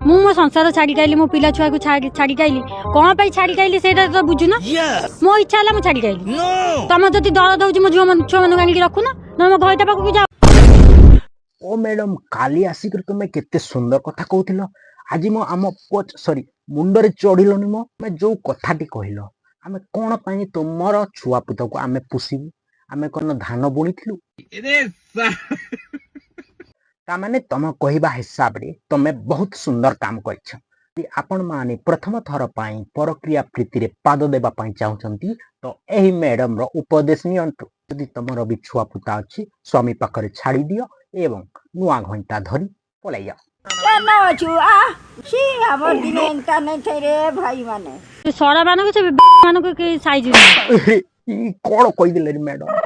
मु मो संसार छाड़ी गई मो पिला छुआ को छाड़ी गई कौन पे छाड़ी गई से तो बुझुना मो इच्छा है छाड़ी गई तुम जब दर दौर मो झुआ छुआ मान आनिक रखुना ना मो घईटा पाखक जाओ। ओ मैडम काली आसिक तुम केते सुंदर कथा कहूथिल आज मो आम कोच सॉरी मुंडरे चढ़िलनी मो मैं जो कथाटी कहल आमे कोन पई तुमर छुआ पुत को आमे पुसीबू आमे कोन धान बुणीथिलु ता माने तुम कहवा हिसाब रे तुम बहुत सुंदर काम कर आपण माने प्रथम थर पाई परक्रिया प्रीति रे पाद देबा पाई चाहउछंती तो एही मैडम रो उपदेश नियंतु यदि तुमर भी छुआ पुता अछि स्वामी पाखरे छाड़ी दियो एवं नुआ घंटा धरी पलाई जाओ छुआ सी हमर दिन एंता नै छै रे भाई माने सरा मान को मान को साइज ई कोन कहि दिले रे मैडम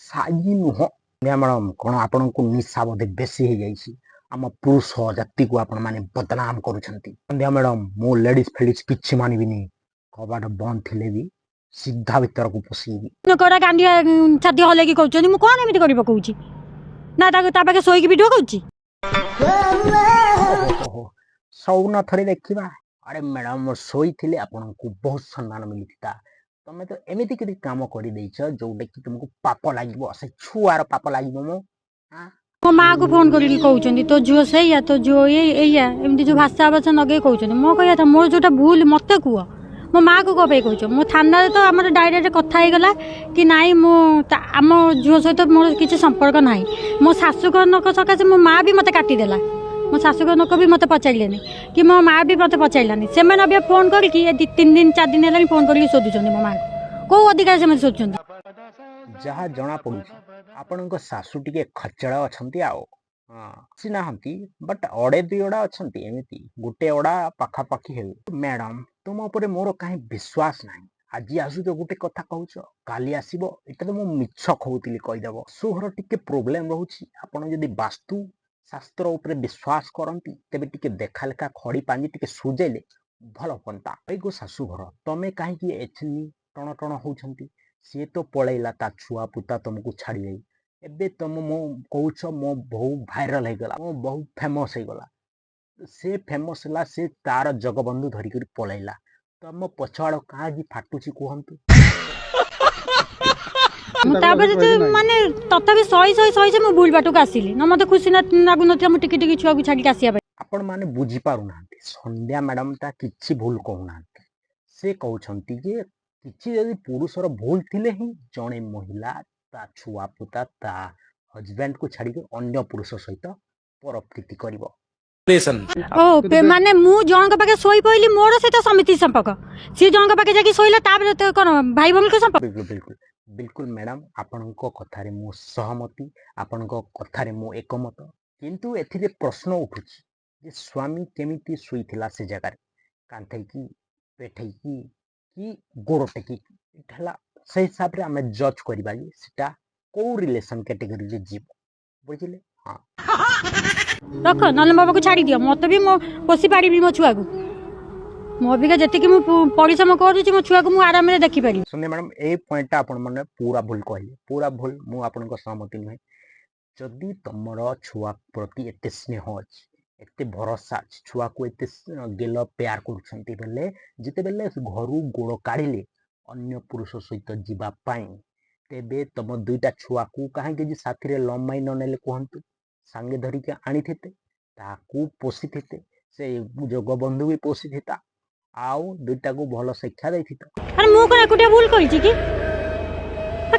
साइज नुह मैडम कोन आपन को निशा बोधे बेसी हे जाईसी आम पुरुष जाति को आपण माने बदनाम करूछंती संध्या मैडम मो लेडीज फेडीज किछि मानिबिनी कबाट बंद थिले भी सीधा भीतर को पसीबी न कोरा गांधी छाती हले की कहउछनी मु कोन एमिति करि पकउची ना ता पाके सोई की वीडियो कहउची सौन थरे देखिबा अरे मैडम सोई थिले आपण को बहुत सम्मान मिलिता तमे तो एमिति कि काम करि दैछ जोडे कि तुमको पाप लागिबो से छुआर पाप लागिबो मो हां मो माँ को फोन करी कहउछनी तो झुओ सैया तो झुओ एया एमती जो भाषा भाषा नगे कहउछनी मो कहया था मोर जोटा भूल मते कुआ मो माँ को कबे कहउछ मो थाना रे तो हमर डायरेक्ट कथा हे गला कि नाई मो आम झुओ सहित मोर किछि संपर्क नाही मो सासु नक सकासे मो माँ भी मते काटी देला मो सासु नक भी मते पचाइलेनी कि मो माँ भी मते पचाइलानी से मैंने अबे फोन करी कि 3 दिन 4 दिन हेलानी फोन करी सोधुछनी मो माँ को अधिकार से मते सोधुछनी जहा जना पडुछि आपनक सासु टिके खचड़ा अछंती आओ हां सिना हंती बट ओडे दुइडा अछंती एमिति गुटे ओडा पाखा पाखी हे मैडम तुम ऊपर मोर काहे विश्वास नाही आज आसु जो गुटे कथा कहउछ काली आसीबो एटा तो मो मिछ कहउतिली कहि देबो सोहर टिके प्रॉब्लम रहउछि आपन जदी वास्तु शास्त्र ऊपर विश्वास करंती तबे टिके देखा लेखा खड़ी पानी टिके सुजेले भलो पंता एगो सासु घर तमे काहे कि एछनी टण टण होउछंती से तो पळैला ता छुआ पुता तुमको छाड़ी गई एबे तुम मो कहउछ मो बहुत वायरल हे गला मो बहुत फेमस हे गला से फेमस ला से तार जगबंधु धरी कर पळैला तुम पछाड़ का जी फाटुची कहंतु तापर माने तथापि सही से मो भूल बाटू आसिली न मते खुशी ना लागु नथिया मो टिके टिके छुआ को छाड़ी आसिया आपण माने बुझी पारु नांती संध्या मैडम ता किछि भूल कहू नांती से कहउछंती जे किछि यदि पुरुषर भूल थिले ही जणे महिला ता छुआ पुता ता हजबैंड को छाड़ी के अन्य पुरुष सहित परप्रीति करिवो ओ माने मु जणक पाके सोई पइली मोर सहित समिति संपर्क से जणक पाके जाकी सोइला ताबे तो कोन भाई बहिनी को संपर्क बिल्कुल बिल्कुल बिल्कुल मैडम आपनको कथारे मो सहमति आपनको कथारे मो एकमत किंतु एथिरे प्रश्न उठुछि जे स्वामी केमिति सुइथिला से जगह कांथै की पेठै की गोड़टे की इठला से हिसाब रे हमें जज करबा जे सेटा को रिलेशन कैटेगरी रे जीव बुझिले हां रख नले बाबा को छाड़ी दियो मते भी मो पोसी पाड़ी मो छुआ को मो बिका जति कि मो परिश्रम करूची मो छुआ को मु आराम रे देखि पारी सुने मैडम ए पॉइंट आपण माने पूरा भूल कहले पूरा भूल मु आपनको सहमति नै जदी तमरो छुआ प्रति एते स्नेह अछि एते भरोसा अछि छुआ को एते गेल प्यार करूछंती बेले जते बेले घरु गोड़ काढिले अन्य पुरुष सहित जीवा पाई तेबे तम दुईटा छुआ को काहे के जे साथी रे लम्बाई न नेले कहंतु संगे धरि के आनी थेते ताकू पोसी थेते से जगबंधु भी पोसी थेता आउ दुईटा को भलो शिक्षा देथि त अरे मु कोन एकुटिया भूल करिछि कि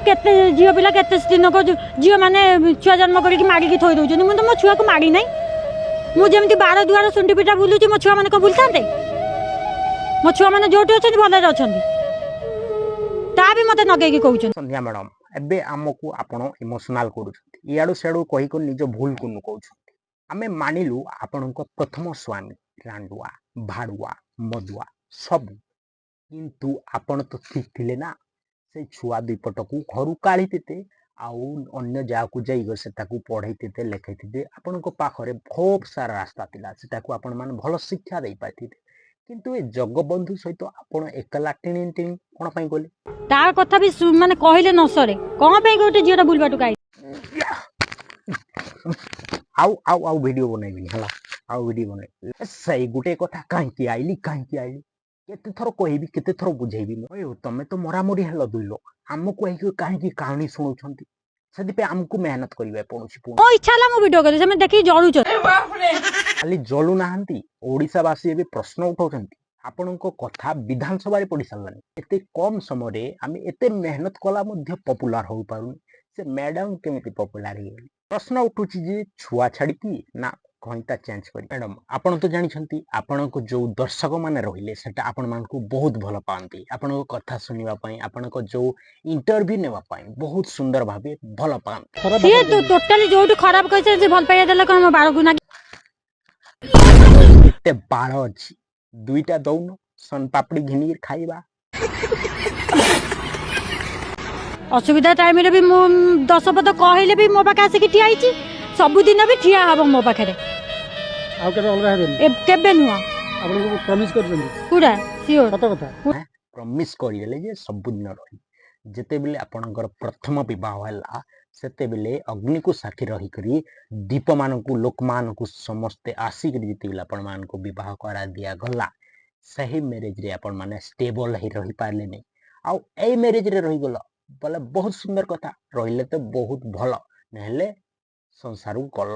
केते जियो पिला केते दिन को जियो माने छुआ जन्म करी कि मारी की थोइ दउछन मु त मो छुआ को मारी नै मु जेमति 12 दुआर सुंडी पिटा बुलुछि मो छुआ माने को बुलतांते मो छुआ माने जोटी अछन भले अछन ता भी मते नगे की कहउछन संध्या मैडम एबे हमकु आपण इमोशनल करूछथि इयाडू सेडू कहि को निज भूल को नु कहउछथि हमें मानिलु आपनको प्रथम स्वामी रांडुआ भाडुआ मदुआ सब किंतु आपण तो ठीक थिले ना से छुआ दुईपट को घरु काढी देते आउ अन्य जगह को जाई सेटा को पढ़ाई देते लेखाई देते आपण को पाखरे बहुत सारा रास्ता थिला सेटा को आपण मान भलो शिक्षा देई पाथि किंतु ए जगबंधु सहित आपण एकला टिणी टिणी कोन पई गोले तार कथा भी माने कहिले न सरे कोन पई गोटे जियोटा बुल बाटू काई आउ आउ आउ वीडियो बनाइबी हला ଆଉ ଭିଡିଓ ବନେଇ ସେଇ ଗୋଟେ କଥା କାହିଁକି ଆଇଲି କେତେ ଥର କହିବି କେତେ ଥର ବୁଝେଇବି ମୁଁ ତମେ ତ ମରାମରି ହେଲ ଦୁଇ ଲୋକ ଆମକୁ ଏଇ କାହିଁକି କାହାଣୀ ଶୁଣଉଛନ୍ତି ସେଥିପାଇଁ ଆମକୁ ମେହନତ କରିବା ପଡୁଛି ମୋ ଇଚ୍ଛା ହେଲା ମୁଁ ଭିଡ଼ିଓ କରିବି ସେମାନେ ଦେଖିକି ଜଳୁଛନ୍ତି ଖାଲି ଜଳୁ ନାହାନ୍ତି ଓଡ଼ିଶାବାସୀ ଏବେ ପ୍ରଶ୍ନ ଉଠାଉଛନ୍ତି ଆପଣଙ୍କ କଥା ବିଧାନସଭାରେ ପଡି ସାରିଲାଣି ଏତେ କମ ସମୟରେ ଆମେ ଏତେ ମେହନତ କଲା ମଧ୍ୟ ପପୁଲାର ହୋଇପାରୁନି ସେ ମ୍ୟାଡାମ କେମିତି ପପୁଲାର ହେଇଗଲେ ପ୍ରଶ୍ନ ଉଠୁଛି ଯେ ଛୁଆ ଛାଡିକି ନା କଇଁତା ଚେଞ୍ଜ କରି ମ୍ୟାଡାମ ଆପଣ ତ ଜାଣିଛନ୍ତି ଆପଣଙ୍କ ଯୋଉ ଦର୍ଶକ ମାନେ ରହିଲେ ସେଟା ଆପଣମାନଙ୍କୁ ବହୁତ ଭଲ ପାଆନ୍ତି ଆପଣଙ୍କ କଥା ଶୁଣିବା ପାଇଁ ଆପଣଙ୍କ ଯୋଉ ଇଣ୍ଟରଭ୍ୟୁ ନେବା ପାଇଁ ବହୁତ ସୁନ୍ଦର ଭାବେ ଭଲ ପାଆନ୍ତି ସିଏ ଟୋଟାଲି ଯୋଉଠି ଖରାପ କହିছে ସେ ଭଲ ପାଇବା ଦେଲେ କଣ ମୋ ବାଳକୁ ନା ଏତେ ବାଳ ଅଛି ଦୁଇଟା ଦଉନ ସନ ପାପଡି ଘିନିକି ଖାଇବା ଅସୁବିଧା ଟାଇମରେ ବି ମୁଁ 10 ପଦ କହିଲେ ବି ମୋ ପାଖେ ଆସିକି ଠିଆ ହେଇଛି ସବୁଦିନ ବି ଠିଆ ହବ ମୋ ପାଖରେ ଆଉ କେବେ ଅଲଗା ହେବେନି କେବେ ନୁହଁ ଆପଣଙ୍କୁ ପ୍ରମିସ୍ କରିଛନ୍ତି ପୁରା ସିଓର ସତ କଥା ପ୍ରମିସ୍ କରିଦେଲେ ଯେ ସବୁଦିନ ରହିବି ଯେତେବେଳେ ଆପଣଙ୍କର ପ୍ରଥମ ବିବାହ ହେଲା ସେତେବେଳେ ଅଗ୍ନିକୁ ସାକ୍ଷୀ ରହିକରି ଦୀପମାନଙ୍କୁ ଲୋକମାନଙ୍କୁ ସମସ୍ତେ ଆସିକରି ଯେତେବେଳେ ଆପଣମାନଙ୍କୁ ବିବାହ କରା ଦିଆଗଲା ସେହି ମ୍ୟାରେଜରେ ଆପଣମାନେ ଷ୍ଟେବଲ ହେଇ ରହିପାରିଲେନି ଆଉ ଏଇ ମ୍ୟାରେଜରେ ରହିଗଲ ବୋଲେ ବହୁତ ସୁନ୍ଦର କଥା ରହିଲେ ତ ବହୁତ ଭଲ ନହେଲେ ସଂସାରକୁ କଲ